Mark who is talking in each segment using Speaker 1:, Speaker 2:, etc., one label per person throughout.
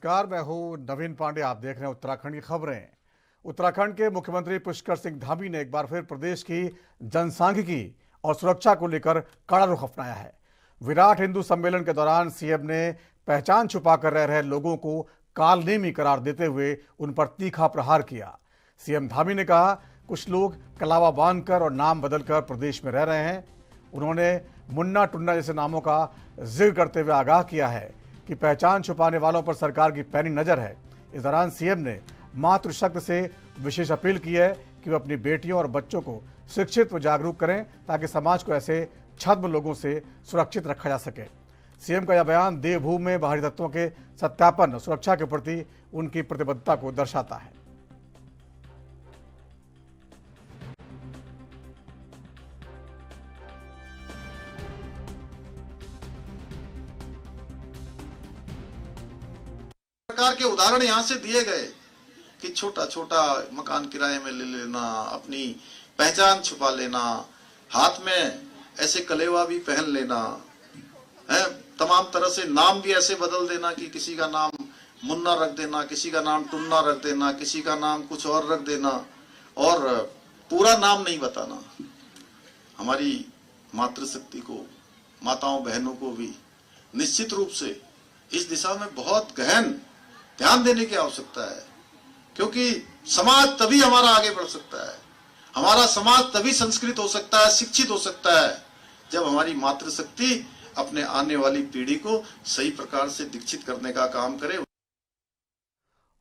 Speaker 1: नमस्कार, मैं हूं नवीन पांडे। आप देख रहे हैं उत्तराखंड की खबरें। उत्तराखंड के मुख्यमंत्री पुष्कर सिंह धामी ने एक बार फिर प्रदेश की जनसांख्यिकी और सुरक्षा को लेकर कड़ा रुख अपनाया है। विराट हिंदू सम्मेलन के दौरान सीएम ने पहचान छुपा कर रह रहे लोगों को कालनेमी करार देते हुए उन पर तीखा प्रहार किया। सीएम धामी ने कहा, कुछ लोग कलावा बांधकर और नाम बदलकर प्रदेश में रह रहे हैं। उन्होंने मुन्ना टुन्ना जैसे नामों का जिक्र करते हुए आगाह किया है कि पहचान छुपाने वालों पर सरकार की पैनी नजर है। इस दौरान सीएम ने मातृशक्ति से विशेष अपील की है कि वे अपनी बेटियों और बच्चों को शिक्षित व जागरूक करें ताकि समाज को ऐसे छद्म लोगों से सुरक्षित रखा जा सके। सीएम का यह बयान देवभूमि में बाहरी तत्वों के सत्यापन और सुरक्षा के प्रति उनकी प्रतिबद्धता को दर्शाता है।
Speaker 2: प्रकार के उदाहरण यहाँ से दिए गए कि छोटा छोटा मकान किराए में ले लेना, अपनी पहचान छुपा लेना, हाथ में ऐसे कलेवा भी पहन लेना है, तमाम तरह से नाम भी ऐसे बदल देना कि किसी का नाम मुन्ना रख देना, किसी का नाम टुन्ना रख देना, किसी का नाम कुछ और रख देना और पूरा नाम नहीं बताना। हमारी मातृशक्ति को, माताओं बहनों को भी निश्चित रूप से इस दिशा में बहुत गहन ध्यान देने की आवश्यकता है, क्योंकि समाज तभी हमारा आगे बढ़ सकता है, हमारा समाज तभी संस्कृत हो सकता है, शिक्षित हो सकता है, जब हमारी मातृशक्ति अपने आने वाली पीढ़ी को सही प्रकार से दीक्षित करने का काम करे।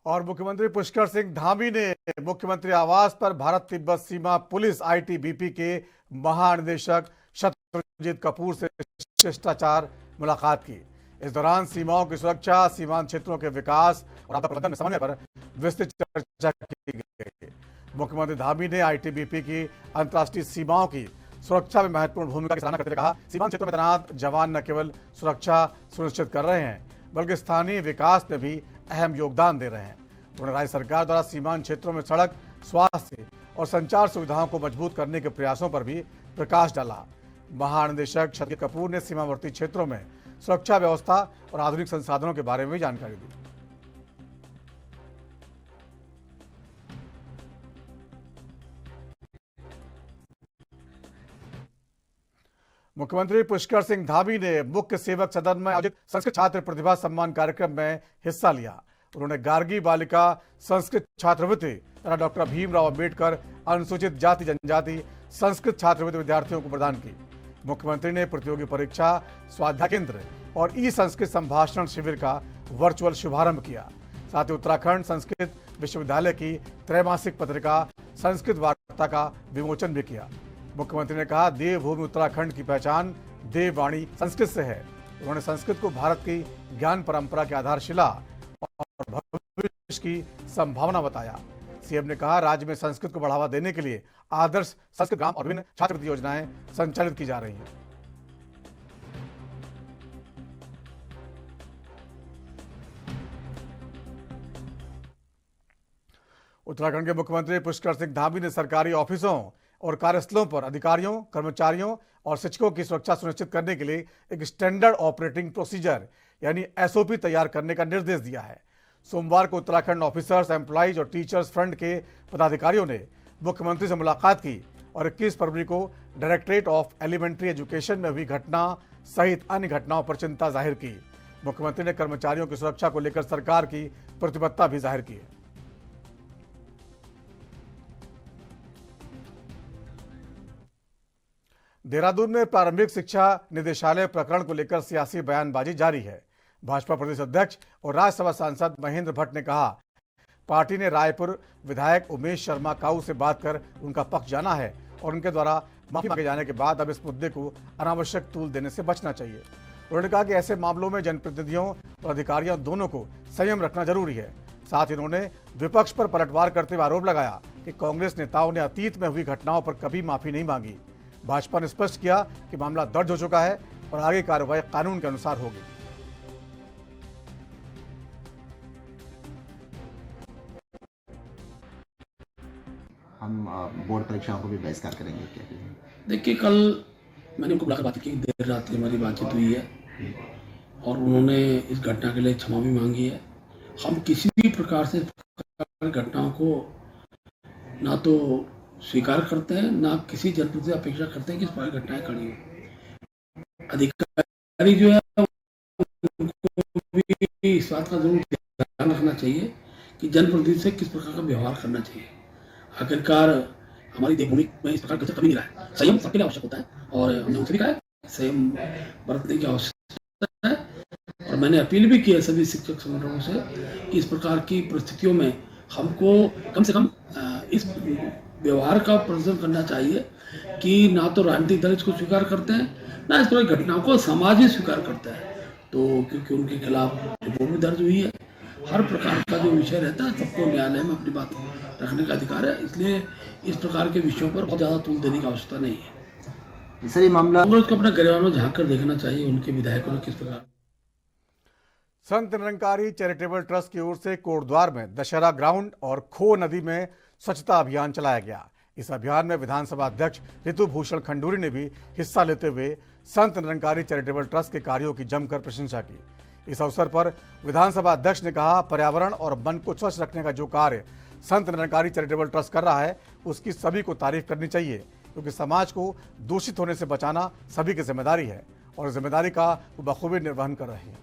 Speaker 1: और मुख्यमंत्री पुष्कर सिंह धामी ने मुख्यमंत्री आवास पर भारत तिब्बत सीमा पुलिस आईटीबीपी के महानिदेशक शत्रुजीत कपूर से शिष्टाचार मुलाकात की। इस दौरान सीमाओं की सुरक्षा, सीमांत क्षेत्रों के विकास और आपदा प्रबंधन में समन्वय पर विस्तृत चर्चा की गई। मुख्यमंत्री धामी ने आईटीबीपी की अंतर्राष्ट्रीय सीमाओं की सुरक्षा में महत्वपूर्ण भूमिका की सराहना करते हुए कहा, सीमांत क्षेत्रों में तैनात जवान न केवल सुरक्षा सुनिश्चित कर रहे हैं बल्कि स्थानीय विकास में भी अहम योगदान दे रहे हैं। उन्होंने राज्य सरकार द्वारा सीमांत क्षेत्रों में सड़क, स्वास्थ्य और संचार सुविधाओं को मजबूत करने के प्रयासों पर भी प्रकाश डाला। महानिदेशक शत्रुजीत कपूर ने सीमावर्ती क्षेत्रों में सुरक्षा व्यवस्था और आधुनिक संसाधनों के बारे में भी जानकारी दी। मुख्यमंत्री पुष्कर सिंह धामी ने मुख्य सेवक सदन में आयोजित संस्कृत छात्र प्रतिभा सम्मान कार्यक्रम में हिस्सा लिया। उन्होंने गार्गी बालिका संस्कृत छात्रवृत्ति तथा डॉक्टर भीमराव अंबेडकर अनुसूचित जाति जनजाति संस्कृत छात्रवृत्ति विद्यार्थियों को प्रदान की। मुख्यमंत्री ने प्रतियोगी परीक्षा, स्वाध्याय केंद्र और ई संस्कृत संभाषण शिविर का वर्चुअल शुभारंभ किया। साथ ही उत्तराखंड संस्कृत विश्वविद्यालय की त्रैमासिक पत्रिका संस्कृत वार्ता का विमोचन भी किया। मुख्यमंत्री ने कहा, देवभूमि उत्तराखंड की पहचान देववाणी संस्कृत से है। उन्होंने संस्कृत को भारत की ज्ञान परंपरा की आधारशिला और भविष्य की संभावना बताया। सीएम ने कहा, राज्य में संस्कृत को बढ़ावा देने के लिए आदर्श संस्कृत ग्राम और विभिन्न छात्रवृत्ति योजनाएं संचालित की जा रही हैं। उत्तराखंड के मुख्यमंत्री पुष्कर सिंह धामी ने सरकारी ऑफिसों और कार्यस्थलों पर अधिकारियों, कर्मचारियों और शिक्षकों की सुरक्षा सुनिश्चित करने के लिए एक स्टैंडर्ड ऑपरेटिंग प्रोसीजर यानी एसओपी तैयार करने का निर्देश दिया है। सोमवार को उत्तराखंड ऑफिसर्स, एम्प्लॉइज और टीचर्स फ्रंट के पदाधिकारियों ने मुख्यमंत्री से मुलाकात की और 21 फरवरी को डायरेक्टरेट ऑफ एलिमेंट्री एजुकेशन में हुई घटना सहित अन्य घटनाओं पर चिंता जाहिर की। मुख्यमंत्री ने कर्मचारियों की सुरक्षा को लेकर सरकार की प्रतिबद्धता भी जाहिर की है। देहरादून में प्रारंभिक शिक्षा निदेशालय प्रकरण को लेकर सियासी बयानबाजी जारी है। भाजपा प्रदेश अध्यक्ष और राज्यसभा सांसद महेंद्र भट्ट ने कहा, पार्टी ने रायपुर विधायक उमेश शर्मा काऊ से बात कर उनका पक्ष जाना है और उनके द्वारा माफी मांगे जाने के बाद अब इस मुद्दे को अनावश्यक तूल देने से बचना चाहिए। उन्होंने कहा कि ऐसे मामलों में जनप्रतिनिधियों और अधिकारियों दोनों को संयम रखना जरूरी है। साथ ही उन्होंने विपक्ष पर पलटवार करते हुए आरोप लगाया कि कांग्रेस नेताओं ने अतीत में हुई घटनाओं पर कभी माफी नहीं मांगी। भाजपा ने स्पष्ट किया कि मामला दर्ज हो चुका है और आगे कार्रवाई कानून के अनुसार होगी।
Speaker 3: हम बोर्ड परीक्षाओं को भी बहिष्कार करेंगे क्या?
Speaker 4: देखिए, कल मैंने उनको बुलाकर बात की, देर रात हमारी बातचीत हुई है और उन्होंने इस घटना के लिए क्षमा भी मांगी है हम किसी भी प्रकार से घटनाओं को ना तो स्वीकार करते हैं, ना किसी जनप्रतिनिधि से अपेक्षा करते हैं कि इस प्रकार की घटनाएं खड़ी हो। अधिकारी जो है उनको भी इस बात का जरूर ध्यान रखना चाहिए कि जनप्रतिनिधि से किस प्रकार का व्यवहार करना चाहिए। आखिरकार हमारी देवभूमि में इस प्रकार का कभी नहीं रहा है। संयम सबके लिए आवश्यक होता है और हमने उनसे भी कहा है संयम बरतने की आवश्यकता है। और मैंने अपील भी की है सभी शिक्षक संगठनों से कि इस प्रकार की परिस्थितियों में हमको कम से कम इस व्यवहार का प्रदर्शन करना चाहिए कि ना तो राजनीतिक दल इसको स्वीकार करते हैं, ना इस तरह की घटनाओं को समाज ही स्वीकार करता है। तो क्योंकि उनके खिलाफ रिपोर्ट भी दर्ज हुई है, हर प्रकार का जो विषय रहता है सबको न्यायालय में अपनी बात रखने का अधिकार है, इसलिए इस प्रकार के विषयों पर बहुत ज़्यादा तूल देने की आवश्यकता नहीं है।
Speaker 3: सर ये मामला
Speaker 4: कांग्रेस को अपने गिरबान में झांक कर देखना चाहिए उनके विधायकों ने किस प्रकार।
Speaker 1: संत निरंकारी चैरिटेबल ट्रस्ट की ओर से कोटद्वार में दशहरा ग्राउंड और खो नदी में स्वच्छता अभियान चलाया गया। इस अभियान में विधानसभा अध्यक्ष ऋतु भूषण खंडूरी ने भी हिस्सा लेते हुए संत निरंकारी चैरिटेबल ट्रस्ट के कार्यों की जमकर प्रशंसा की। इस अवसर पर विधानसभा अध्यक्ष ने कहा, पर्यावरण और मन को स्वच्छ रखने का जो कार्य संत निरंकारी चैरिटेबल ट्रस्ट कर रहा है उसकी सभी को तारीफ करनी चाहिए, क्योंकि समाज को दूषित होने से बचाना सभी की जिम्मेदारी है और जिम्मेदारी का वो बखूबी निर्वहन कर रहे हैं।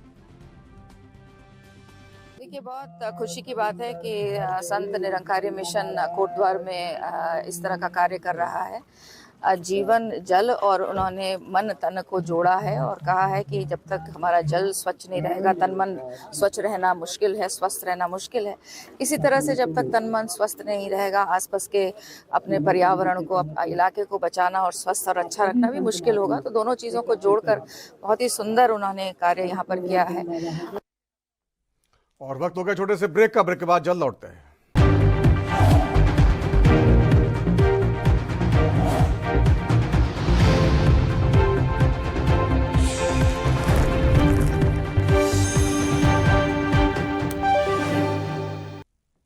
Speaker 5: देखिए, बहुत खुशी की बात है कि संत निरंकारी मिशन कोटद्वार में इस तरह का कार्य कर रहा है। जीवन जल और उन्होंने मन तन को जोड़ा है और कहा है कि जब तक हमारा जल स्वच्छ नहीं रहेगा, तन मन स्वच्छ रहना मुश्किल है, स्वस्थ रहना मुश्किल है। इसी तरह से जब तक तन मन स्वस्थ नहीं रहेगा, आसपास के अपने पर्यावरण को, इलाके को बचाना और स्वस्थ और अच्छा रखना भी मुश्किल होगा। तो दोनों चीज़ों को जोड़कर बहुत ही सुंदर उन्होंने कार्य यहाँ पर किया है।
Speaker 1: और वक्त हो गया छोटे से ब्रेक का। ब्रेक के बाद जल्द लौटते हैं।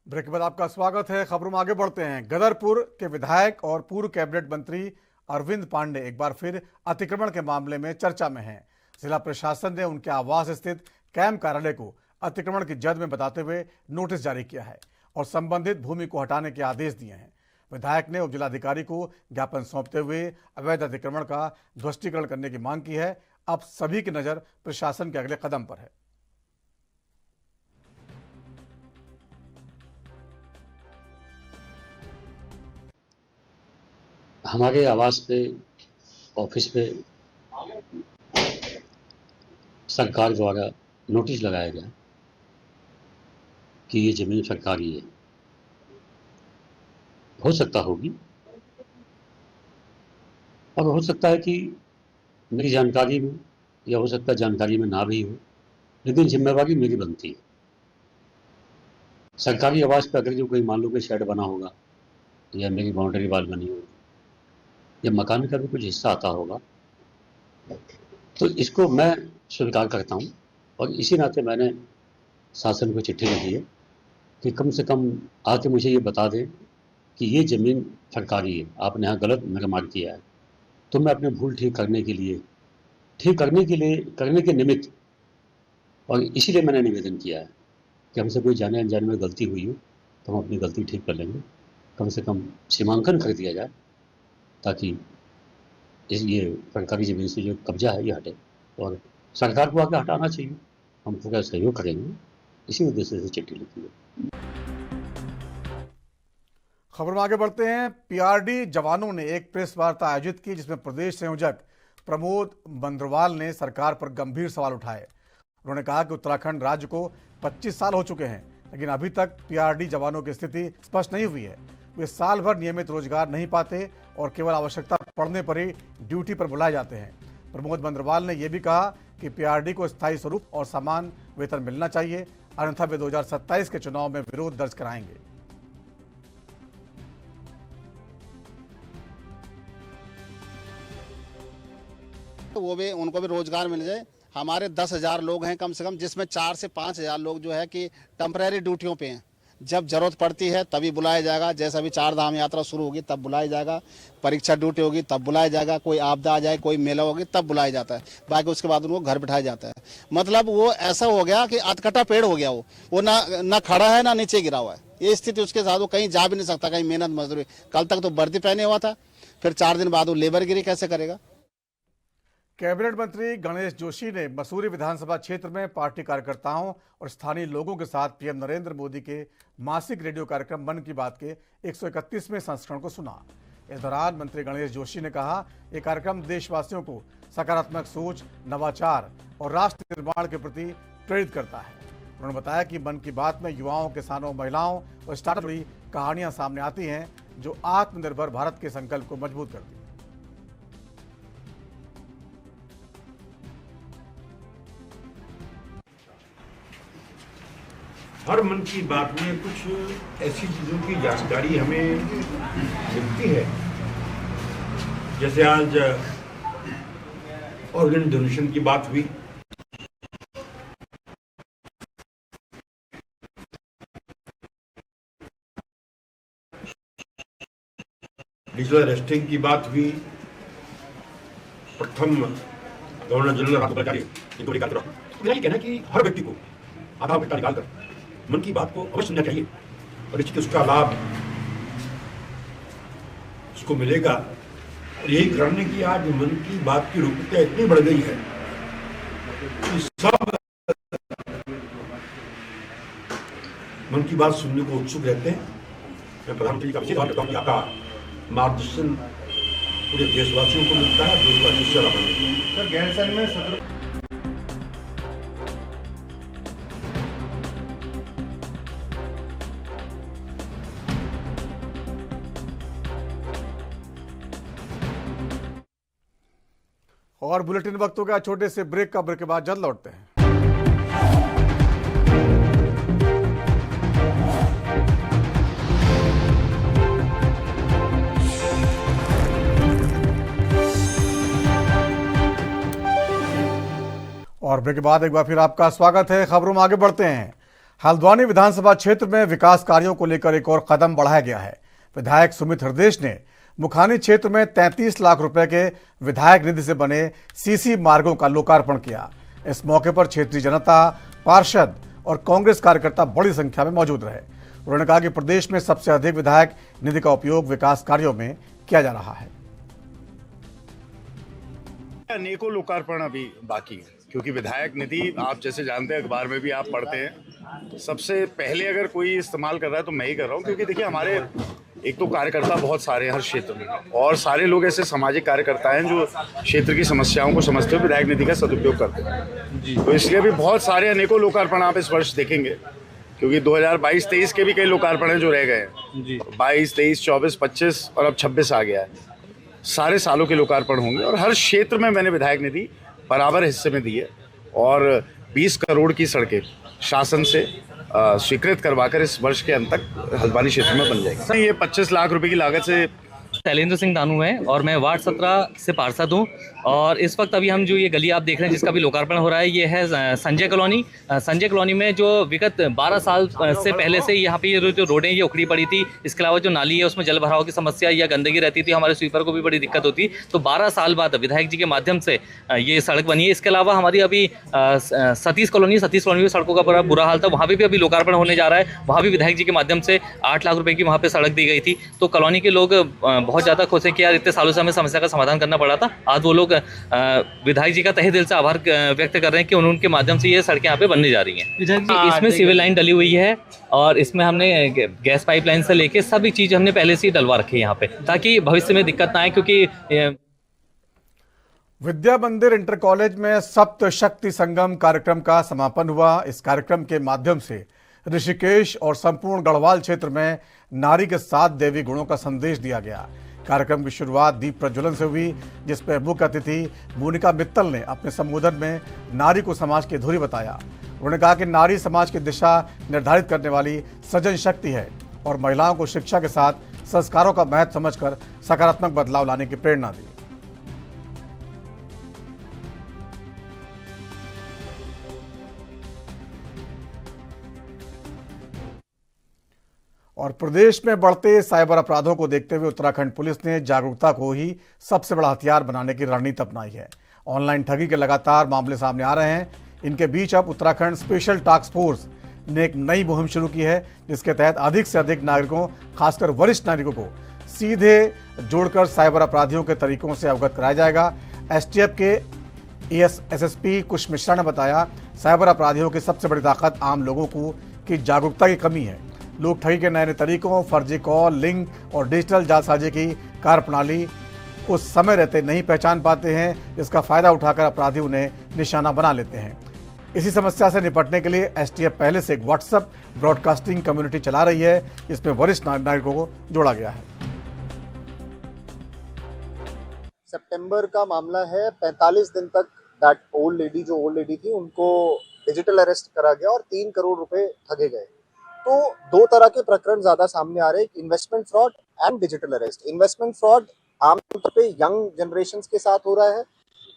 Speaker 1: ब्रेक के बाद आपका स्वागत है। खबरों में आगे बढ़ते हैं। गदरपुर के विधायक और पूर्व कैबिनेट मंत्री अरविंद पांडे एक बार फिर अतिक्रमण के मामले में चर्चा में हैं। जिला प्रशासन ने उनके आवास स्थित कैंप कार्यालय को अतिक्रमण की जद में बताते हुए नोटिस जारी किया है और संबंधित भूमि को हटाने के आदेश दिए हैं। विधायक ने उपजिलाधिकारी को ज्ञापन सौंपते हुए अवैध अतिक्रमण का ध्वस्तीकरण करने की मांग की है। अब सभी की नजर प्रशासन के अगले कदम पर है।
Speaker 6: हमारे आवास पे, ऑफिस पे सरकार द्वारा नोटिस लगाया गया कि ये जमीन सरकारी है। हो सकता होगी और हो सकता है कि मेरी जानकारी में, या हो सकता है जानकारी में ना भी हो, लेकिन जिम्मेवारी मेरी बनती है। सरकारी आवास पे अगर जो कोई मान लो कि शेड बना होगा या मेरी बाउंड्री वाल बनी होगी या मकान का भी कुछ हिस्सा आता होगा, तो इसको मैं स्वीकार करता हूँ और इसी नाते मैंने शासन को चिट्ठी लिखी है कि कम से कम आके मुझे ये बता दें कि ये ज़मीन सरकारी है, आपने यहाँ गलत निर्माण किया है। तो मैं अपने भूल ठीक करने के निमित्त, और इसीलिए मैंने निवेदन किया है कि हमसे कोई जाने अनजाने में गलती हुई हो तो हम अपनी गलती ठीक कर लेंगे। कम से कम सीमांकन कर दिया जाए ताकि ये सरकारी ज़मीन से जो कब्जा है ये हटे, और सरकार को आगे हटाना चाहिए। हम पूरा सहयोग करेंगे, इसी उद्देश्य से चिट्ठी लिखी है।
Speaker 1: खबर में आगे बढ़ते हैं। पीआरडी जवानों ने एक प्रेस वार्ता आयोजित की, जिसमें प्रदेश संयोजक प्रमोद बंद्रवाल ने सरकार पर गंभीर सवाल उठाए। उन्होंने कहा कि उत्तराखंड राज्य को 25 साल हो चुके हैं, लेकिन अभी तक पीआरडी जवानों की स्थिति स्पष्ट नहीं हुई है। वे साल भर नियमित रोजगार नहीं पाते और केवल आवश्यकता पड़ने पर ही ड्यूटी पर बुलाए जाते हैं। प्रमोद बंद्रवाल ने यह भी कहा कि पीआरडी को स्थायी स्वरूप और समान वेतन मिलना चाहिए, अन्यथा वे 2027 के चुनाव में विरोध दर्ज कराएंगे।
Speaker 7: वो भी, उनको भी रोजगार मिल जाए। हमारे 10,000 लोग हैं कम से कम, जिसमें 4 से 5,000 लोग जो है कि टेम्परेरी ड्यूटियों पे हैं। जब जरूरत पड़ती है तभी बुलाया जाएगा। जैसे अभी 4 धाम यात्रा शुरू होगी तब बुलाया जाएगा, परीक्षा ड्यूटी होगी तब बुलाया जाएगा, कोई आपदा आ जाए, कोई मेला होगी तब बुलाया जाता है। बाकी उसके बाद उनको घर बिठाया जाता है। मतलब वो ऐसा हो गया कि अधकटा पेड़ हो गया, वो ना खड़ा है ना नीचे गिरा हुआ है। ये स्थिति उसके साथ, वो कहीं जा भी नहीं सकता, कहीं मेहनत मजदूरी। कल तक तो वर्दी पहने हुआ था, फिर 4 दिन बाद वो लेबरगिरी कैसे करेगा।
Speaker 1: कैबिनेट मंत्री गणेश जोशी ने मसूरी विधानसभा क्षेत्र में पार्टी कार्यकर्ताओं और स्थानीय लोगों के साथ पीएम नरेंद्र मोदी के मासिक रेडियो कार्यक्रम मन की बात के 131वें संस्करण को सुना। इस दौरान मंत्री गणेश जोशी ने कहा, यह कार्यक्रम देशवासियों को सकारात्मक सोच, नवाचार और राष्ट्र निर्माण के प्रति प्रेरित करता है। उन्होंने बताया कि मन की बात में युवाओं, किसानों, महिलाओं और स्टार्टअप की कहानियां सामने आती हैं जो आत्मनिर्भर भारत के संकल्प को मजबूत करती है।
Speaker 8: हर मन की बात में कुछ ऐसी चीज़ों की जानकारी हमें मिलती है, जैसे आज ऑर्गन डोनेशन की बात हुई, डिजिटल अरेस्टिंग की बात हुई, प्रथम गवर्नर जनरल इनको लेकर मेरा ये कहना है कि हर व्यक्ति को आधा घंटा निकालकर मन की बात को अवश्य सुनना चाहिए और निश्चित उसका लाभ उसको मिलेगा। और यही कारण है कि आज मन की बात की लोकप्रियता इतनी बढ़ गई है कि सब मन की बात सुनने को उत्सुक रहते हैं। मैं प्रधानमंत्री जी का विशेष करता हूँ कि आपका मार्गदर्शन पूरे देशवासियों को मिलता है, देशवासियों से लाभ मिलता है। गैरसैंण में सदर
Speaker 1: और बुलेटिन वक्त हो गया छोटे से ब्रेक का। ब्रेक के बाद जल्द लौटते हैं। और ब्रेक के बाद एक बार फिर आपका स्वागत है। खबरों में आगे बढ़ते हैं। हल्द्वानी विधानसभा क्षेत्र में विकास कार्यों को लेकर एक और कदम बढ़ाया गया है। विधायक सुमित हृदयेश ने मुखानी क्षेत्र में 33 लाख रुपए के विधायक निधि से बने सीसी मार्गों का लोकार्पण किया। इस मौके पर क्षेत्रीय जनता, पार्षद और कांग्रेस कार्यकर्ता बड़ी संख्या में मौजूद रहे। उन्होंने कहा कि प्रदेश में सबसे अधिक विधायक निधि का उपयोग विकास कार्यों में किया जा रहा है।
Speaker 9: अनेकों लोकार्पण अभी बाकी है, क्योंकि विधायक निधि आप जैसे जानते हैं, अखबार में भी आप पढ़ते हैं, सबसे पहले अगर कोई इस्तेमाल कर रहा है तो मैं ही कर रहा हूँ। क्योंकि देखिए, हमारे एक तो कार्यकर्ता बहुत सारे हैं हर क्षेत्र में, और सारे लोग ऐसे सामाजिक कार्यकर्ता हैं जो क्षेत्र की समस्याओं को समझते हुए विधायक निधि का सदुपयोग करते हैं जी। तो इसलिए भी बहुत सारे अनेकों लोकार्पण आप इस वर्ष देखेंगे, क्योंकि 2022-23 के भी कई लोकार्पण हैं जो रह गए हैं जी। 22, 23, 24, 25 और अब 26 आ गया है। सारे सालों के लोकार्पण होंगे और हर क्षेत्र में मैंने विधायक निधि बराबर हिस्से में दी है। और 20 करोड़ की सड़कें शासन से स्वीकृत करवाकर इस वर्ष के अंत तक हल्द्वानी क्षेत्र में बन जाएगी। ये 25 लाख रुपए की लागत से
Speaker 10: शैलेंद्र सिंह दानू है और मैं वार्ड 17 से पार्षद हूँ। और इस वक्त अभी हम जो ये गली आप देख रहे हैं जिसका भी लोकार्पण हो रहा है, ये है संजय कॉलोनी। संजय कॉलोनी में जो विगत 12 साल से पहले से यहाँ पे जो रोडें ये उखड़ी पड़ी थी, इसके अलावा जो नाली है उसमें जल भराव की समस्या या गंदगी रहती थी, हमारे स्वीपर को भी बड़ी दिक्कत होती। तो 12 साल बाद विधायक जी के माध्यम से ये सड़क बनी है। इसके अलावा हमारी अभी सतीश कॉलोनी में सड़कों का बड़ा बुरा हाल था, वहाँ पर भी अभी लोकार्पण होने जा रहा है। वहाँ भी विधायक जी के माध्यम से 8 लाख रुपये की वहाँ पर सड़क दी गई थी। तो कॉलोनी के लोग बहुत ज़्यादा खुश हैं कि यार इतने सालों से हमें समस्या का समाधान करना पड़ा था। आज वो लोग विधायक जी का तहे दिल से आभार व्यक्त कर रहे हैं कि उनके माध्यम से ये सड़कें यहाँ पे बनने जा रही हैं। विधायक जी, इसमें सिविल लाइन डली हुई है और इसमें हमने गैस पाइपलाइन से लेके सभी चीज़ हमने पहले से ही डलवा रखी है यहाँ पे, ताकि भविष्य में दिक्कत ना आए। क्योंकि
Speaker 1: विद्या मंदिर इंटर कॉलेज में सप्त शक्ति संगम कार्यक्रम का समापन हुआ। इस कार्यक्रम के माध्यम से ऋषिकेश और संपूर्ण गढ़वाल क्षेत्र में नारी के 7 देवी गुणों का संदेश दिया गया। कार्यक्रम की शुरुआत दीप प्रज्वलन से हुई, जिसमें मुख्य अतिथि मोनिका मित्तल ने अपने संबोधन में नारी को समाज की धुरी बताया। उन्होंने कहा कि नारी समाज की दिशा निर्धारित करने वाली सृजन शक्ति है और महिलाओं को शिक्षा के साथ संस्कारों का महत्व समझकर सकारात्मक बदलाव लाने की प्रेरणा दी। और प्रदेश में बढ़ते साइबर अपराधों को देखते हुए उत्तराखंड पुलिस ने जागरूकता को ही सबसे बड़ा हथियार बनाने की रणनीति अपनाई है। ऑनलाइन ठगी के लगातार मामले सामने आ रहे हैं। इनके बीच अब उत्तराखंड स्पेशल टास्क फोर्स ने एक नई मुहिम शुरू की है, जिसके तहत अधिक से अधिक नागरिकों, खासकर वरिष्ठ नागरिकों को सीधे जोड़कर साइबर अपराधियों के तरीकों से अवगत कराया जाएगा। एसटीएफ के एसएसपी कुश मिश्रा ने बताया, साइबर अपराधियों की सबसे बड़ी ताकत आम लोगों की जागरूकता की कमी है। लोग ठगी के नए तरीकों, फर्जी कॉल, लिंक और डिजिटल जालसाजी की कार्यप्रणाली को समय रहते नहीं पहचान पाते हैं, जिसका फायदा उठाकर अपराधी उन्हें निशाना बना लेते हैं। इसी समस्या से निपटने के लिए एसटीएफ पहले से एक व्हाट्सएप ब्रॉडकास्टिंग कम्युनिटी चला रही है, जिसमें वरिष्ठ नागरिकों को जोड़ा गया है।
Speaker 11: सितंबर का मामला है। 45 दिन तक दैट ओल्ड लेडी थी, उनको डिजिटल अरेस्ट करा गया और 3 करोड़ रुपए ठगे गए। तो दो तरह के प्रकरण ज्यादा सामने आ रहे हैं, investment fraud and digital arrest. Investment fraud आमतौर पे यंग जनरेशन के साथ हो रहा है।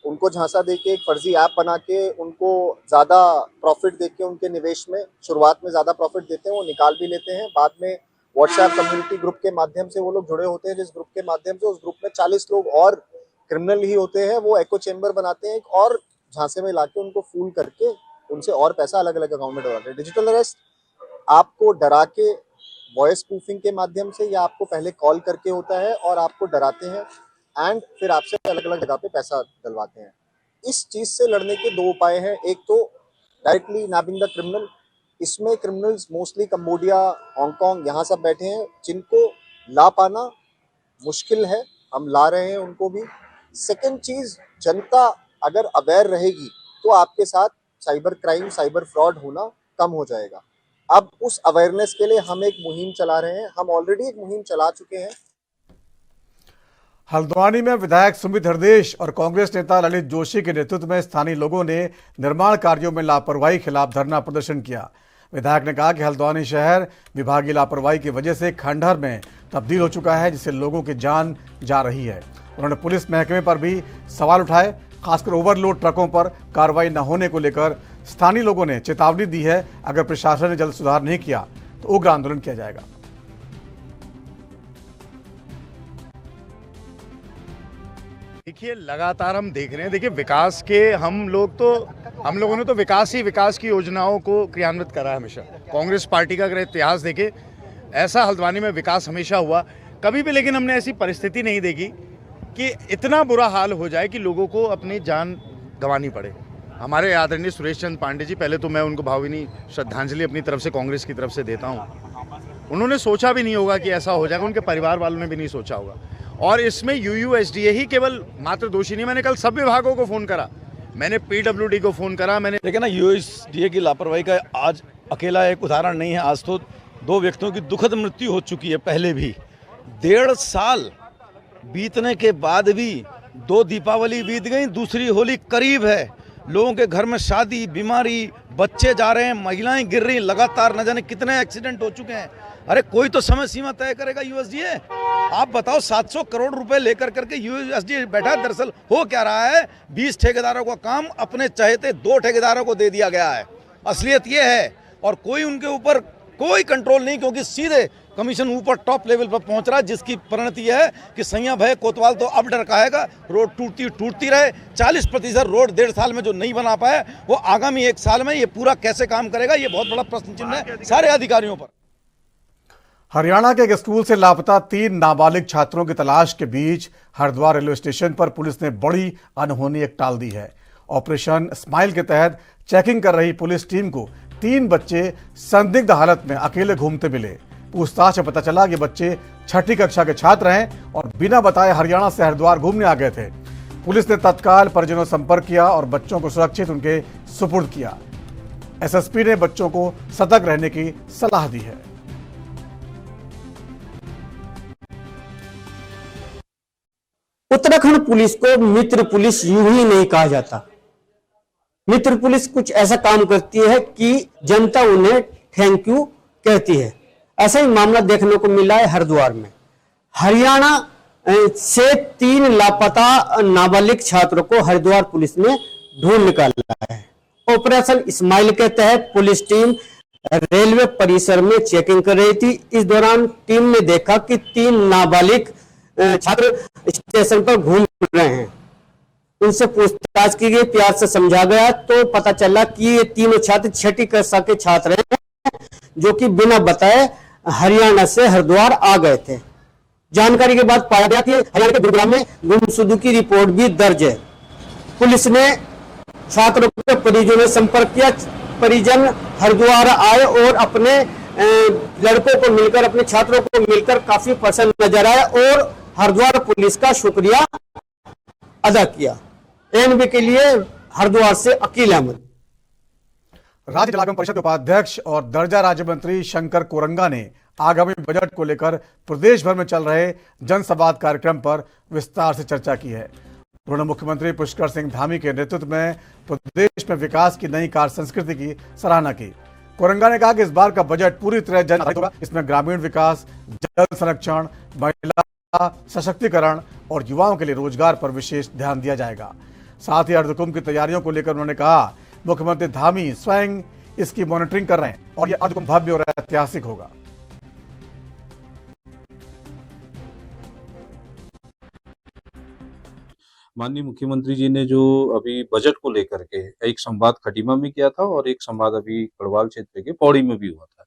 Speaker 11: उनको झांसा देके एक फर्जी ऐप बना के उनको ज्यादा प्रॉफिट देके उनके निवेश में शुरुआत में ज्यादा प्रॉफिट देते हैं, वो निकाल भी लेते हैं। बाद में व्हाट्सएप कम्युनिटी ग्रुप के माध्यम से वो लोग जुड़े होते हैं, जिस ग्रुप के माध्यम से उस ग्रुप में 40 लोग और क्रिमिनल ही होते हैं। वो एको चेम्बर बनाते हैं एक और झांसे में लाके उनको फूल करके उनसे और पैसा अलग अलग अकाउंट में डलवाते हैं। डिजिटल अरेस्ट आपको डरा के वॉइस स्पूफिंग के माध्यम से या आपको पहले कॉल करके होता है और आपको डराते हैं एंड फिर आपसे अलग अलग जगह पे पैसा डलवाते हैं। इस चीज से लड़ने के दो उपाय हैं। एक तो डायरेक्टली नैबिंग द क्रिमिनल। इसमें क्रिमिनल्स मोस्टली कंबोडिया, हांगकांग यहाँ सब बैठे हैं, जिनको ला पाना मुश्किल है, हम ला रहे हैं उनको भी। सेकेंड चीज, जनता अगर अवेयर रहेगी तो आपके साथ साइबर क्राइम, साइबर फ्रॉड होना कम हो जाएगा। अब उस अवेयरनेस के लिए हम एक मुहिम चला रहे हैं। हम ऑलरेडी एक मुहिम चला चुके हैं।
Speaker 1: हल्द्वानी में विधायक सुमित हरदेश और कांग्रेस नेता ललित जोशी के नेतृत्व में स्थानीय लोगों ने निर्माण कार्यों में लापरवाही खिलाफ धरना प्रदर्शन किया। विधायक ने कहा कि हल्द्वानी शहर विभागीय लापरवाही की वजह से खंडहर में तब्दील हो चुका है, जिससे लोगों की जान जा रही है। उन्होंने पुलिस महकमे पर भी सवाल उठाए, खासकर ओवरलोड ट्रकों पर कार्रवाई न होने को लेकर स्थानीय लोगों ने चेतावनी दी है। अगर प्रशासन ने जल्द सुधार नहीं किया तो उग्र आंदोलन किया जाएगा।
Speaker 9: देखिए, लगातार हम देख रहे हैं, देखिए विकास के हम लोगों ने तो विकास की योजनाओं को क्रियान्वित करा है हमेशा। कांग्रेस पार्टी का अगर इतिहास देखे, ऐसा हल्द्वानी में विकास हमेशा हुआ कभी भी, लेकिन हमने ऐसी परिस्थिति नहीं देखी कि इतना बुरा हाल हो जाए कि लोगों को अपनी जान गंवानी पड़े। हमारे आदरणीय सुरेश चंद्र पांडे जी, पहले तो मैं उनको भावभीनी श्रद्धांजलि अपनी तरफ से, कांग्रेस की तरफ से देता हूँ। उन्होंने सोचा भी नहीं होगा कि ऐसा हो जाएगा, उनके परिवार वालों ने भी नहीं सोचा होगा। और इसमें यूयूएसडीए ही केवल मात्र दोषी नहीं, मैंने कल सब विभागों को फ़ोन करा, मैंने पीडब्ल्यूडी को फ़ोन करा, मैंने
Speaker 12: देखिए ना, यूएसडीए की लापरवाही का आज अकेला एक उदाहरण नहीं है। आज तो 2 व्यक्तियों की दुखद मृत्यु हो चुकी है। पहले भी 1.5 साल बीतने के बाद भी 2 दीपावली बीत गई, दूसरी होली करीब है। लोगों के घर में शादी, बीमारी, बच्चे जा रहे हैं, महिलाएं गिर रही, लगातार न जाने कितने एक्सीडेंट हो चुके हैं। अरे कोई तो समय सीमा तय करेगा यूएसडीए। आप बताओ, 700 करोड़ रुपए लेकर करके यूएसडीए बैठा है। दरअसल हो क्या रहा है, 20 ठेकेदारों का काम अपने चाहते 2 ठेकेदारों को दे दिया गया है। असलियत ये है, और कोई उनके ऊपर कोई कंट्रोल नहीं, क्योंकि सीधे कमीशन ऊपर टॉप लेवल पर पहुंच रहा है, जिसकी परिणति है कि सैया भय कोतवाल तो अब डर काहेगा। रोड टूटती रहे। 40% रोड 1.5 साल में जो नहीं बना पाए, वो आगामी 1 साल में ये पूरा कैसे काम करेगा, ये बहुत बड़ा प्रश्न चिन्ह है सारे अधिकारियों पर।
Speaker 1: हरियाणा के एक स्कूल से लापता 3 नाबालिग छात्रों की तलाश के बीच हरिद्वार रेलवे स्टेशन पर पुलिस ने बड़ी अनहोनी एक टाल दी है। ऑपरेशन स्माइल के तहत चेकिंग कर रही पुलिस टीम को 3 बच्चे संदिग्ध हालत में अकेले घूमते मिले। पूछताछ में पता चला कि बच्चे 6ठी कक्षा के छात्र हैं और बिना बताए हरियाणा से हरिद्वार घूमने आ गए थे। पुलिस ने तत्काल परिजनों से संपर्क किया और बच्चों को सुरक्षित उनके सुपुर्द किया। एसएसपी ने बच्चों को सतर्क रहने की सलाह दी है।
Speaker 13: उत्तराखंड पुलिस को मित्र पुलिस यूं ही नहीं कहा जाता। मित्र पुलिस कुछ ऐसा काम करती है कि जनता उन्हें थैंक यू कहती है। ऐसा ही मामला देखने को मिला है हरिद्वार में। हरियाणा से 3 लापता नाबालिग छात्रों को हरिद्वार पुलिस ने ढूंढ निकाला है। ऑपरेशन स्माइल के तहत पुलिस टीम रेलवे परिसर में चेकिंग कर रही थी। इस दौरान टीम ने देखा कि 3 नाबालिग छात्र स्टेशन पर घूम रहे हैं। उनसे पूछताछ की गई, प्यार से समझा गया तो पता चला कि ये तीनों छात्र 6ठी कक्षा के छात्र हैं जो कि बिना बताए हरियाणा से हरिद्वार आ गए थे। जानकारी के बाद पाया गया कि हरियाणा के गुरुग्राम में गुमशुदगी की रिपोर्ट भी दर्ज है। पुलिस ने छात्रों के परिजनों से संपर्क किया। परिजन हरिद्वार आए और अपने लड़कों को मिलकर, अपने छात्रों को मिलकर काफी प्रसन्न नजर आए और हरिद्वार पुलिस का शुक्रिया अदा किया। एनबी के लिए हरिद्वार से अकील अहमद।
Speaker 1: राज्य जलागम परिषद के उपाध्यक्ष और दर्जा राज्य मंत्री शंकर कोरंगा ने आगामी बजट को लेकर प्रदेश भर में चल रहे जनसंवाद कार्यक्रम पर विस्तार से चर्चा की है। उन्होंने मुख्यमंत्री पुष्कर सिंह धामी के नेतृत्व में प्रदेश में विकास की नई कार्य संस्कृति की सराहना की। कोरंगा ने कहा कि इस बार का बजट पूरी तरह जन आधारित होगा। इसमें ग्रामीण विकास, जल संरक्षण, महिला सशक्तिकरण और युवाओं के लिए रोजगार पर विशेष ध्यान दिया जाएगा। साथ ही अर्धकुंभ की तैयारियों को लेकर उन्होंने कहा, मुख्यमंत्री धामी स्वयं इसकी मॉनिटरिंग कर रहे हैं और यह अर्धकुंभ भव्य और ऐतिहासिक होगा।
Speaker 14: माननीय मुख्यमंत्री जी ने जो अभी बजट को लेकर के एक संवाद खटीमा में किया था और एक संवाद अभी गढ़वाल क्षेत्र के पौड़ी में भी हुआ था।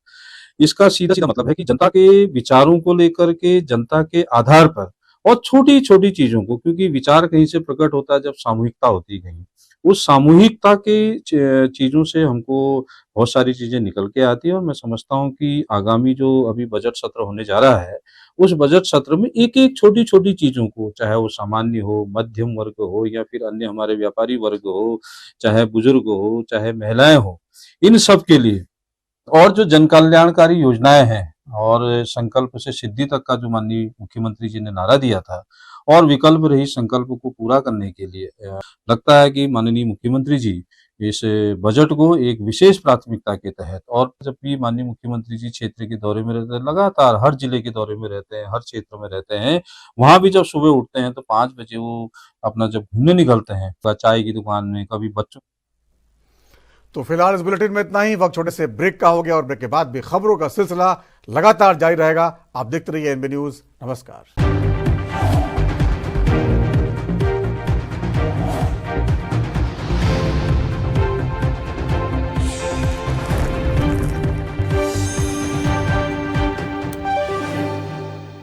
Speaker 14: इसका सीधा सीधा मतलब है कि जनता के विचारों को लेकर के, जनता के आधार पर और छोटी छोटी चीजों को, क्योंकि विचार कहीं से प्रकट होता है जब सामूहिकता होती है कहीं, उस सामूहिकता के चीजों से हमको बहुत सारी चीजें निकल के आती है। और मैं समझता हूँ कि आगामी जो अभी बजट सत्र होने जा रहा है, उस बजट सत्र में एक एक छोटी छोटी चीजों को, चाहे वो सामान्य हो, मध्यम वर्ग हो या फिर अन्य हमारे व्यापारी वर्ग हो, चाहे बुजुर्ग हो, चाहे महिलाएं हो, इन सब के लिए और जो जन कल्याणकारी योजनाएं हैं और संकल्प से सिद्धि तक का जो माननीय मुख्यमंत्री जी ने नारा दिया था और विकल्प रहित संकल्प को पूरा करने के लिए लगता है कि माननीय मुख्यमंत्री जी इस बजट को एक विशेष प्राथमिकता के तहत, और जब भी माननीय मुख्यमंत्री जी क्षेत्र के दौरे में रहते हैं, लगातार हर जिले के दौरे में रहते हैं, हर क्षेत्र में रहते हैं, वहां भी जब सुबह उठते हैं तो 5 बजे वो अपना जब घूमने निकलते हैं, चाय की दुकान में, कभी बच्चों।
Speaker 1: तो फिलहाल इस बुलेटिन में इतना ही। वक्त छोटे से ब्रेक का हो गया और ब्रेक के बाद भी खबरों का सिलसिला लगातार जारी रहेगा। आप देखते रहिए एनबी न्यूज। नमस्कार।